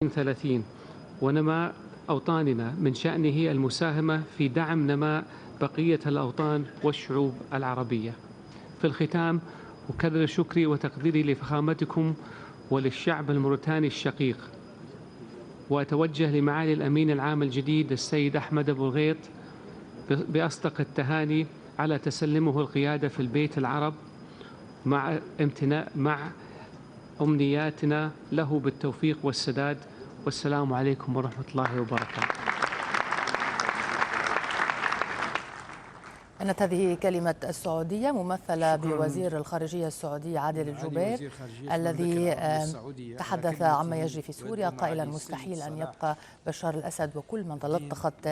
30 ونماء أوطاننا من شأنه المساهمة في دعم نماء بقية الأوطان والشعوب العربية. في الختام أكرر شكري وتقديري لفخامتكم وللشعب الموريتاني الشقيق، وأتوجه لمعالي الأمين العام الجديد السيد أحمد أبو الغيط بأصدق التهاني على تسلمه القيادة في البيت العرب، مع أمنياتنا له بالتوفيق والسداد. والسلام عليكم ورحمة الله وبركاته. كانت هذه كلمة السعودية ممثلة بوزير الخارجية السعودي عادل الجبير، الذي تحدث عما يجري في سوريا قائلا: مستحيل أن يبقى بشار الأسد وكل من تلطخت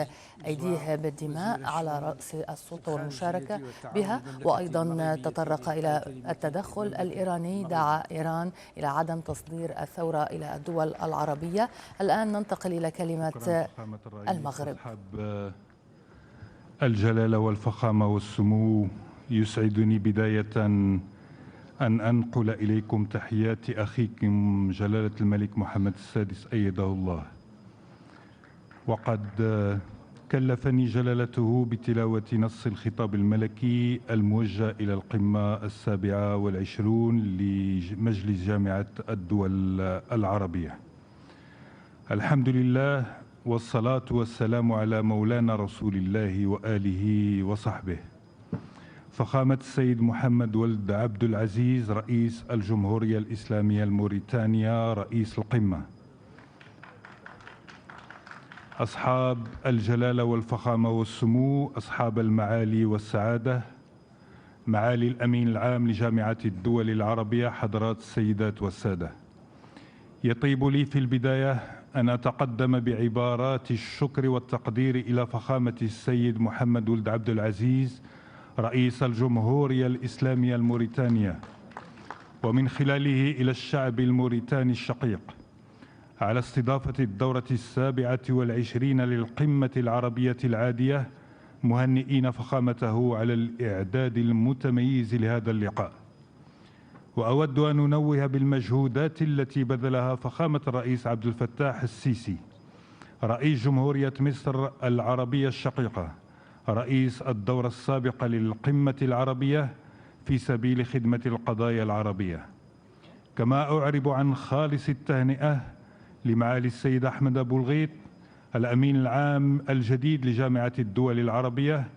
أيديه بالدماء على رأس السلطة والمشاركة بها. وأيضا تطرق إلى التدخل الإيراني، دعا إيران إلى عدم تصدير الثورة إلى الدول العربية. الآن ننتقل إلى كلمة المغرب. الجلالة والفخامة والسمو، يسعدني بداية أن أنقل إليكم تحيات أخيكم جلالة الملك محمد السادس أيده الله. وقد كلفني جلالته بتلاوة نص الخطاب الملكي الموجه إلى القمة 27 لمجلس جامعة الدول العربية. الحمد لله والصلاة والسلام على مولانا رسول الله وآله وصحبه. فخامة السيد محمد ولد عبد العزيز رئيس الجمهورية الإسلامية الموريتانية رئيس القمة، أصحاب الجلالة والفخامة والسمو، أصحاب المعالي والسعادة، معالي الأمين العام لجامعة الدول العربية، حضرات السيدات والسادة، يطيب لي في البداية أن أتقدم بعبارات الشكر والتقدير إلى فخامة السيد محمد ولد عبد العزيز رئيس الجمهورية الإسلامية الموريتانية، ومن خلاله إلى الشعب الموريتاني الشقيق، على استضافة الدورة 27 للقمة العربية العادية، مهنئين فخامته على الإعداد المتميز لهذا اللقاء. وأود أن أنوه بالمجهودات التي بذلها فخامة الرئيس عبد الفتاح السيسي رئيس جمهورية مصر العربية الشقيقة، رئيس الدورة السابقة للقمة العربية، في سبيل خدمة القضايا العربية. كما أعرب عن خالص التهنئة لمعالي السيد أحمد أبو الغيط الأمين العام الجديد لجامعة الدول العربية،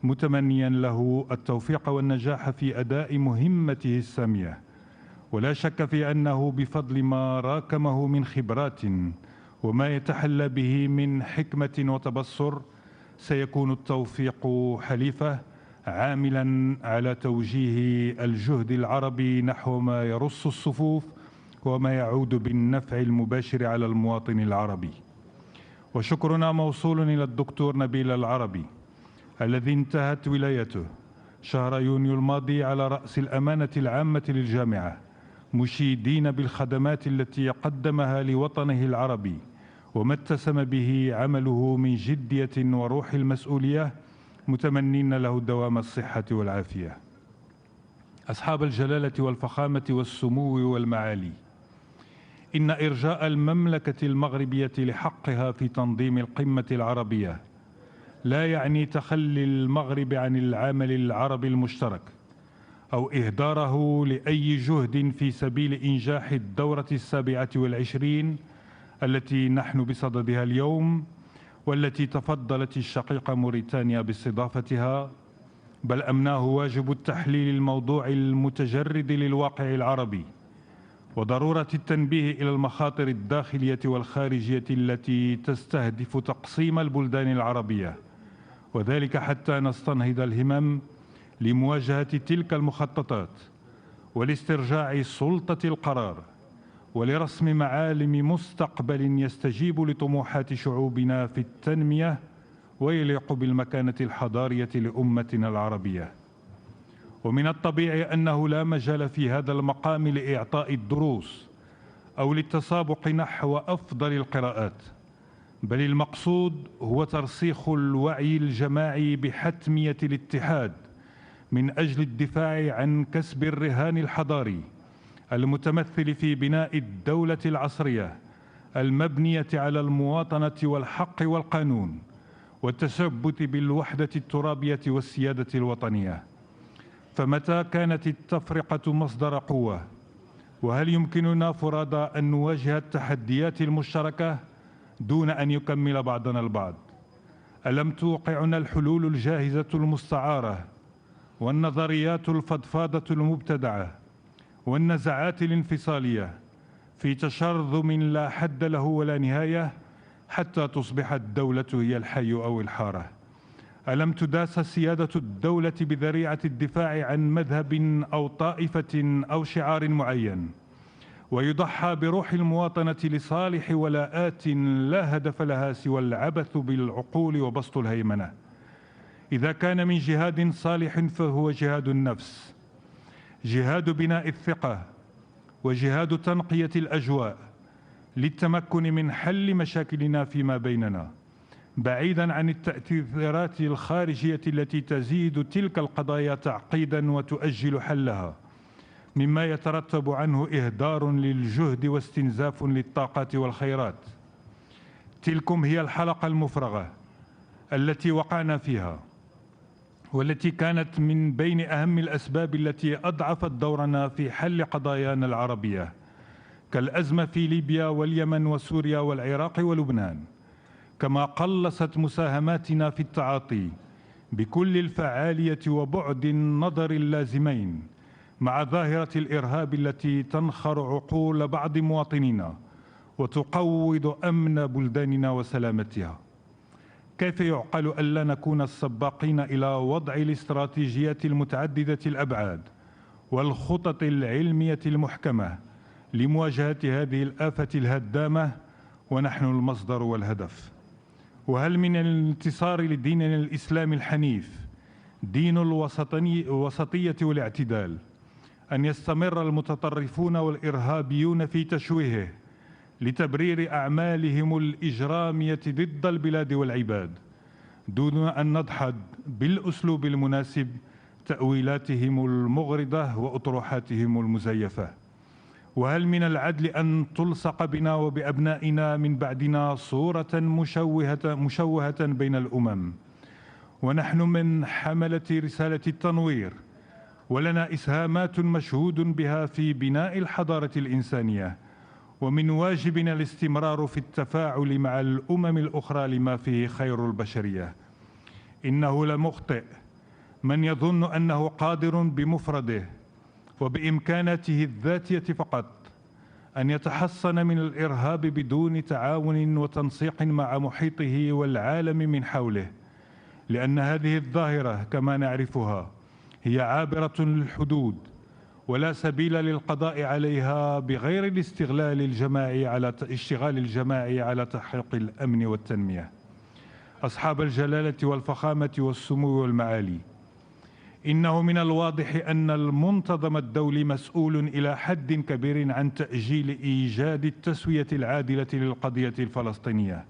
متمنيا له التوفيق والنجاح في أداء مهمته السامية. ولا شك في أنه بفضل ما راكمه من خبرات وما يتحلى به من حكمة وتبصر، سيكون التوفيق حليفه، عاملا على توجيه الجهد العربي نحو ما يرص الصفوف وما يعود بالنفع المباشر على المواطن العربي. وشكرنا موصول إلى الدكتور نبيل العربي الذي انتهت ولايته شهر يونيو الماضي على رأس الأمانة العامة للجامعة، مشيدين بالخدمات التي قدمها لوطنه العربي وما اتسم به عمله من جدية وروح المسؤولية، متمنين له دوام الصحة والعافية. أصحاب الجلالة والفخامة والسمو والمعالي، إن إرجاء المملكة المغربية لحقها في تنظيم القمة العربية لا يعني تخلي المغرب عن العمل العربي المشترك أو إهداره لأي جهد في سبيل إنجاح الدورة 27 التي نحن بصددها اليوم، والتي تفضلت الشقيقة موريتانيا باستضافتها، بل أمناه واجب التحليل الموضوع المتجرد للواقع العربي وضرورة التنبيه إلى المخاطر الداخلية والخارجية التي تستهدف تقسيم البلدان العربية، وذلك حتى نستنهض الهمم لمواجهة تلك المخططات ولاسترجاع سلطة القرار ولرسم معالم مستقبل يستجيب لطموحات شعوبنا في التنمية ويليق بالمكانة الحضارية لأمتنا العربية. ومن الطبيعي أنه لا مجال في هذا المقام لإعطاء الدروس أو للتسابق نحو أفضل القراءات، بل المقصود هو ترسيخ الوعي الجماعي بحتمية الاتحاد من أجل الدفاع عن كسب الرهان الحضاري المتمثل في بناء الدولة العصرية المبنية على المواطنة والحق والقانون والتثبت بالوحدة الترابية والسيادة الوطنية. فمتى كانت التفرقة مصدر قوة؟ وهل يمكننا فرادى أن نواجه التحديات المشتركة دون أن يكمل بعضنا البعض؟ ألم توقعنا الحلول الجاهزة المستعارة والنظريات الفضفاضة المبتدعة والنزعات الانفصالية في تشرذم لا حد له ولا نهاية حتى تصبح الدولة هي الحي أو الحارة؟ ألم تداس سيادة الدولة بذريعة الدفاع عن مذهب أو طائفة أو شعار معين، ويضحى بروح المواطنة لصالح ولاءات لا هدف لها سوى العبث بالعقول وبسط الهيمنة؟ إذا كان من جهاد صالح فهو جهاد النفس، جهاد بناء الثقة وجهاد تنقية الأجواء للتمكن من حل مشاكلنا فيما بيننا، بعيداً عن التأثيرات الخارجية التي تزيد تلك القضايا تعقيداً وتؤجل حلها، مما يترتب عنه إهدار للجهد واستنزاف للطاقات والخيرات. تلكم هي الحلقة المفرغة التي وقعنا فيها، والتي كانت من بين أهم الأسباب التي أضعفت دورنا في حل قضايانا العربية، كالأزمة في ليبيا واليمن وسوريا والعراق ولبنان، كما قلصت مساهماتنا في التعاطي بكل الفعالية وبعد النظر اللازمين مع ظاهرة الإرهاب التي تنخر عقول بعض مواطنينا وتقوض أمن بلداننا وسلامتها. كيف يعقل ألا نكون السباقين إلى وضع الاستراتيجيات المتعددة الأبعاد والخطط العلمية المحكمة لمواجهة هذه الآفة الهدامة ونحن المصدر والهدف؟ وهل من الانتصار لديننا الإسلام الحنيف دين الوسطية والاعتدال أن يستمر المتطرفون والإرهابيون في تشويهه لتبرير أعمالهم الإجرامية ضد البلاد والعباد، دون أن ندحض بالأسلوب المناسب تأويلاتهم المغرضة وأطروحاتهم المزيفة؟ وهل من العدل أن تلصق بنا وبأبنائنا من بعدنا صورة مشوهة بين الأمم، ونحن من حملة رسالة التنوير ولنا إسهامات مشهود بها في بناء الحضارة الإنسانية، ومن واجبنا الاستمرار في التفاعل مع الأمم الأخرى لما فيه خير البشرية؟ إنه لمخطئ من يظن أنه قادر بمفرده وبإمكاناته الذاتية فقط أن يتحصن من الإرهاب بدون تعاون وتنسيق مع محيطه والعالم من حوله، لأن هذه الظاهرة كما نعرفها هي عابرة للحدود ولا سبيل للقضاء عليها بغير الاشتغال الجماعي على تحقيق الأمن والتنمية. أصحاب الجلالة والفخامة والسمو والمعالي، إنه من الواضح أن المنتظم الدولي مسؤول إلى حد كبير عن تأجيل إيجاد التسوية العادلة للقضية الفلسطينية،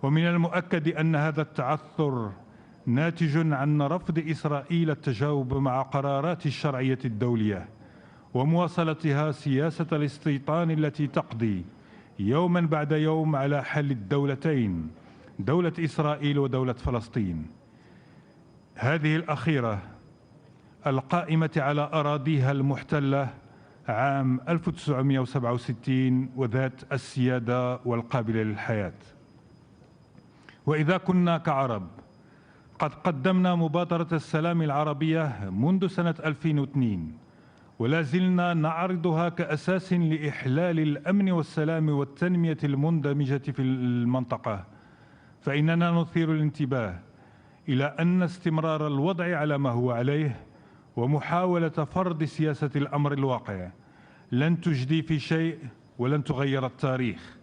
ومن المؤكد أن هذا التعثر ناتج عن رفض إسرائيل التجاوب مع قرارات الشرعية الدولية ومواصلتها سياسة الاستيطان التي تقضي يوما بعد يوم على حل الدولتين، دولة إسرائيل ودولة فلسطين، هذه الأخيرة القائمة على أراضيها المحتلة عام 1967 وذات السيادة والقابلة للحياة. وإذا كنا كعرب قد قدمنا مبادرة السلام العربية منذ سنة 2002 ولا زلنا نعرضها كأساس لإحلال الأمن والسلام والتنمية المندمجة في المنطقة، فإننا نثير الانتباه إلى أن استمرار الوضع على ما هو عليه ومحاولة فرض سياسة الأمر الواقع لن تجدي في شيء ولن تغير التاريخ.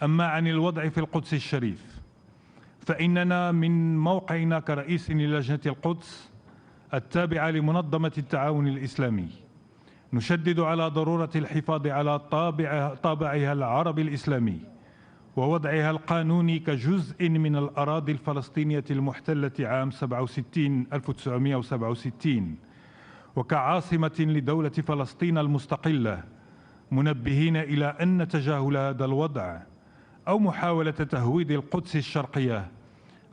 أما عن الوضع في القدس الشريف فإننا من موقعنا كرئيس للجنة القدس التابعة لمنظمة التعاون الإسلامي نشدد على ضرورة الحفاظ على طابعها العربي الإسلامي ووضعها القانوني كجزء من الأراضي الفلسطينية المحتلة عام 1967 وكعاصمة لدولة فلسطين المستقلة منبهين إلى أن تجاهل هذا الوضع أو محاولة تهويد القدس الشرقية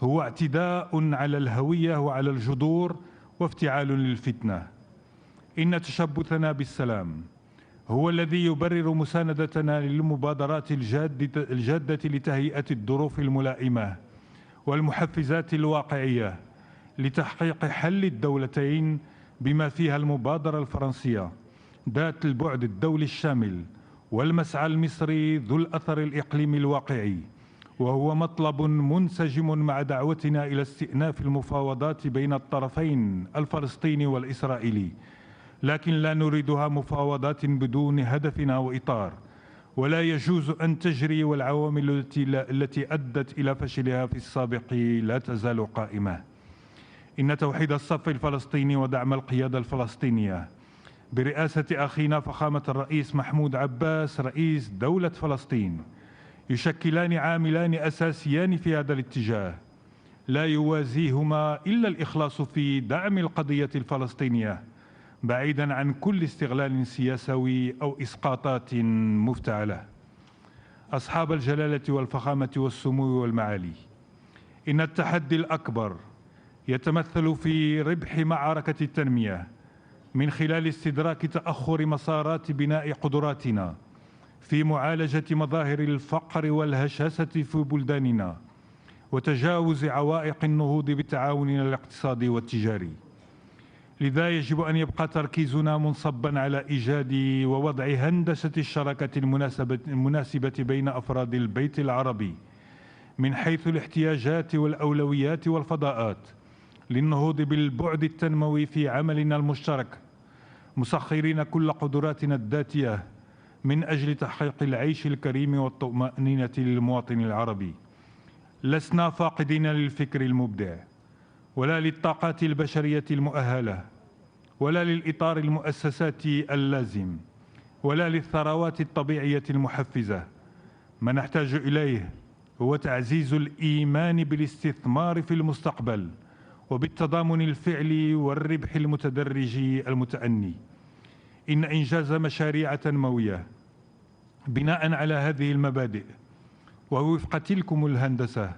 هو اعتداء على الهوية وعلى الجذور وافتعال للفتنة. إن تشبثنا بالسلام هو الذي يبرر مساندتنا للمبادرات الجادة لتهيئة الظروف الملائمة والمحفزات الواقعية لتحقيق حل الدولتين، بما فيها المبادرة الفرنسية ذات البعد الدولي الشامل والمسعى المصري ذو الأثر الإقليمي الواقعي، وهو مطلب منسجم مع دعوتنا إلى استئناف المفاوضات بين الطرفين الفلسطيني والإسرائيلي، لكن لا نريدها مفاوضات بدون هدف أو إطار، ولا يجوز أن تجري، والعوامل التي أدت إلى فشلها في السابق لا تزال قائمة. إن توحيد الصف الفلسطيني ودعم القيادة الفلسطينية برئاسة أخينا فخامة الرئيس محمود عباس رئيس دولة فلسطين يشكلان عاملان أساسيان في هذا الاتجاه، لا يوازيهما إلا الإخلاص في دعم القضية الفلسطينية بعيداً عن كل استغلال سياسي أو إسقاطات مفتعلة. أصحاب الجلالة والفخامة والسمو والمعالي، إن التحدي الأكبر يتمثل في ربح معركة التنمية من خلال استدراك تأخر مسارات بناء قدراتنا في معالجة مظاهر الفقر والهشاشة في بلداننا وتجاوز عوائق النهوض بتعاوننا الاقتصادي والتجاري. لذا يجب أن يبقى تركيزنا منصبا على إيجاد ووضع هندسة الشراكة المناسبة بين أفراد البيت العربي من حيث الاحتياجات والأولويات والفضاءات للنهوض بالبعد التنموي في عملنا المشترك، مسخرين كل قدراتنا الذاتية من أجل تحقيق العيش الكريم والطمأنينة للمواطن العربي. لسنا فاقدين للفكر المبدع ولا للطاقات البشرية المؤهلة ولا للإطار المؤسساتي اللازم ولا للثروات الطبيعية المحفزة. ما نحتاج إليه هو تعزيز الإيمان بالاستثمار في المستقبل وبالتضامن الفعلي والربح المتدرج المتأني. إن إنجاز مشاريع تنموية بناء على هذه المبادئ ووفق تلكم الهندسة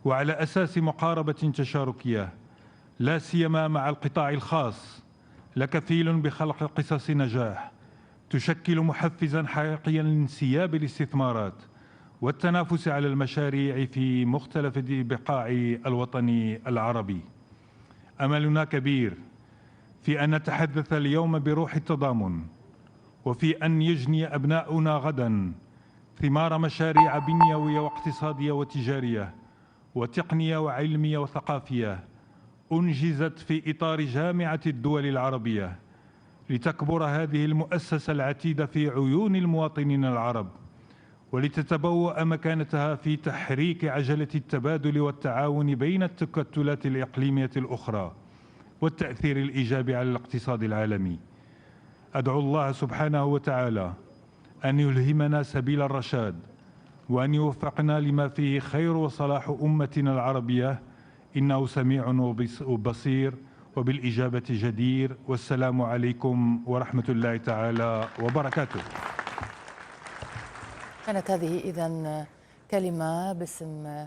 وعلى أساس مقاربة تشاركية لا سيما مع القطاع الخاص لكفيل بخلق قصص نجاح تشكل محفزا حقيقيا لانسياب الاستثمارات والتنافس على المشاريع في مختلف بقاع الوطن العربي. أملنا كبير في أن نتحدث اليوم بروح التضامن وفي أن يجني أبناؤنا غدا ثمار مشاريع بنيوية واقتصادية وتجارية وتقنية وعلمية وثقافية أنجزت في إطار جامعة الدول العربية لتكبر هذه المؤسسة العتيدة في عيون المواطنين العرب ولتتبوأ مكانتها في تحريك عجلة التبادل والتعاون بين التكتلات الإقليمية الأخرى والتأثير الإيجابي على الاقتصاد العالمي. أدعو الله سبحانه وتعالى أن يلهمنا سبيل الرشاد وأن يوفقنا لما فيه خير وصلاح أمتنا العربية، إنه سميع وبصير وبالإجابة جدير. والسلام عليكم ورحمة الله تعالى وبركاته. كانت هذه إذن كلمة باسم